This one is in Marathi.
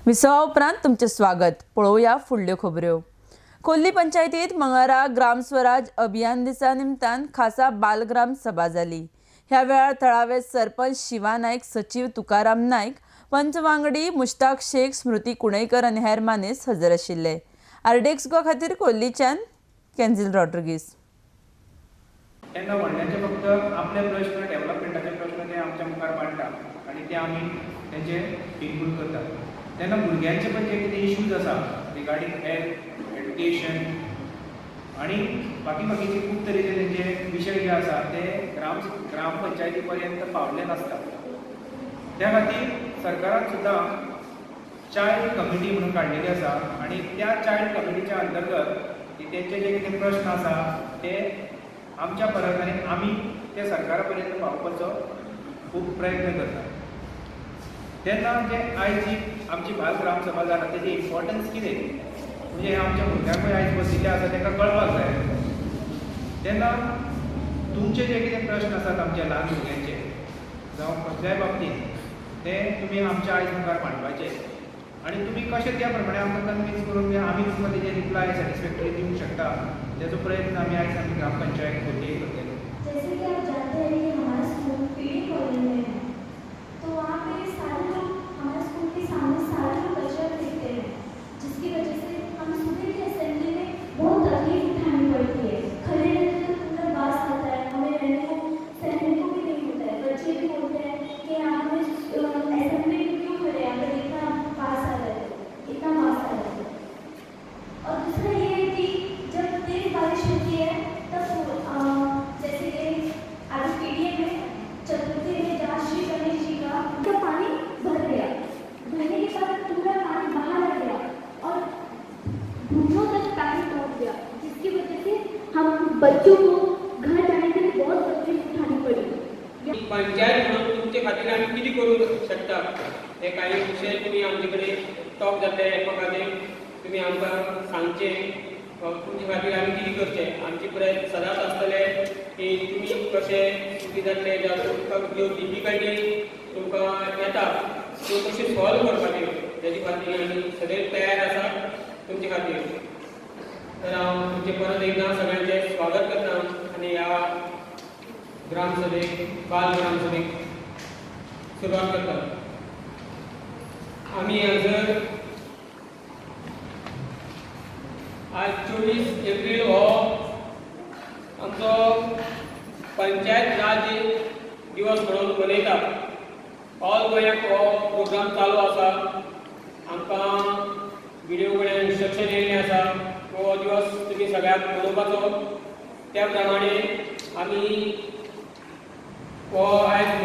विसवा उपरांत तुमचे स्वागत। पळोवया फुडल्यो खबऱ्यो। कोल्ली पंचायतीत मंगळारा ग्राम स्वराज अभियान दिसा निमतान खासा बालग्राम सभा जाली। ह्या वेळार थळावे सरपंच शिवा नायक, सचिव तुकाराम नायक, पंच वांगडी मुश्ताक शेख, स्मृती कुणेकर आनी हेर मानेस हजर आशिल्ले। आरडेक्स गो खातीर कोल्लीच्यान केन्झिल रॉड्रिगीस। तेन्ना व्हडल्यांचे फक्त आपले प्रश्न डेव्हलपमेंटाचे प्रश्न ते आमच्या मुखार मांडटा आनी ते आमी तेंचे इनपूट करतात। तेन्ना भुरग्यांचे पण जे कितें इश्यूज आसा रिगार्डींग हेल्थ, एड्युकेशन आनी बाकीचे खूब तरेचे तेंचे विशय जे आसा ते ग्रामपंचायती पर्यंत पावले नासतात। त्या खातीर सरकारान सुद्दां चायल्ड कमिटी म्हणून काडलेली आसा आनी त्या चायल्ड कमिटीच्या अंतर्गत तेंचे जे कितें प्रश्न आसा ते आमच्या पर्यंत आमी ते सरकारा पर्यंत पावोवपाचो खूब प्रयत्न करतात। तेन्ना जे आयज जी आमची बालग्राम सभा जाता तेजी इम्पॉर्टन्स कितें म्हणजे आमच्या भुरग्यांकूय आयज बशिल्ले आसा तांकां कळपाक जाय। तेन्ना तुमचे जे कितें प्रश्न आसात आमच्या ल्हान भुरग्यांचे जावं कसल्याय बाबतींत ते तुमी आमच्या आयज मुखार मांडपाचे आनी तुमी कशें त्या प्रमाणे आमकां कन्विन्स करून आमी तुमकां तेजे रिप्लाय सॅटिस्फॅक्टरी दिवंक शकता तेजो प्रयत्न आमी ग्रामपंचायत खोल्ली करतले। जैसे कि आप जानते हैं कि हमारा स्कूल पीडी कॉलोनी में है, तो वहाँ पे सारे लोग हमारे स्कूल के सामने सारे लोग कचरा फेंकते हैं, जिसकी वजह से हम सुबह की असेंबली में बहुत तकलीफ उठानी पड़ती है। खड़े रहने तो पूरा बास आता है, हमें रहने को सहने को भी नहीं होता है। बच्चे भी बोलते हैं कि आप असेंबली में क्यों खड़े हैं, अगर इतना बास आ रहा है, इतना बास आ रहा है। और दूसरा ये है कि जब तेज बारिश होती है तब जैसे कि आज पीडीए में चतुर्थी में जहाँ श्री गणेश जी का पानी भर गया, भरने के बाद पूरा पानी बाहर आ गया और घुटनों तक पानी पहुँच गया, जिसकी वजह से हम बच्चों को घर जाने के लिए बहुत तकलीफ उठानी पड़ी। पंचायत म्हणून तुमचे खातीर आमी कितें करूंक शकता हे काही विशय तुमी आमचे कडेन टॉक जातले एका खातीर तुमी आमकां सांगचें तुमचे खातीर आमी कितें करचें। आमचे प्रयत्न सदांच आसतले की तुमी कशें सुखी जातले जावं तुमकां ज्यो डिफिकल्टी तुमकां येता त्यो कशें सॉल्व करपाच्यो तेजे खातीर आमी सदैव तयार आसा तुमचे खातीर। तर हांव तुमचे परत एकदां सगळ्यांचें स्वागत करता आनी ह्या ग्रामसभेक बाल ग्रामसभेक सुरवात करता। आमी हांगासर आज 24 एप्रील हो आमचो पंचायत राज दिवस म्हणून मनयतात। ऑल गोंयाक हो प्रोग्राम चालू आसा। आमकां व्हिडिओ कडेन इन्स्ट्रक्शन येयल्लें आसा हो दिवस तुमी सगळ्यांक मनोवपाचो। त्या प्रमाणे आमी हो आयज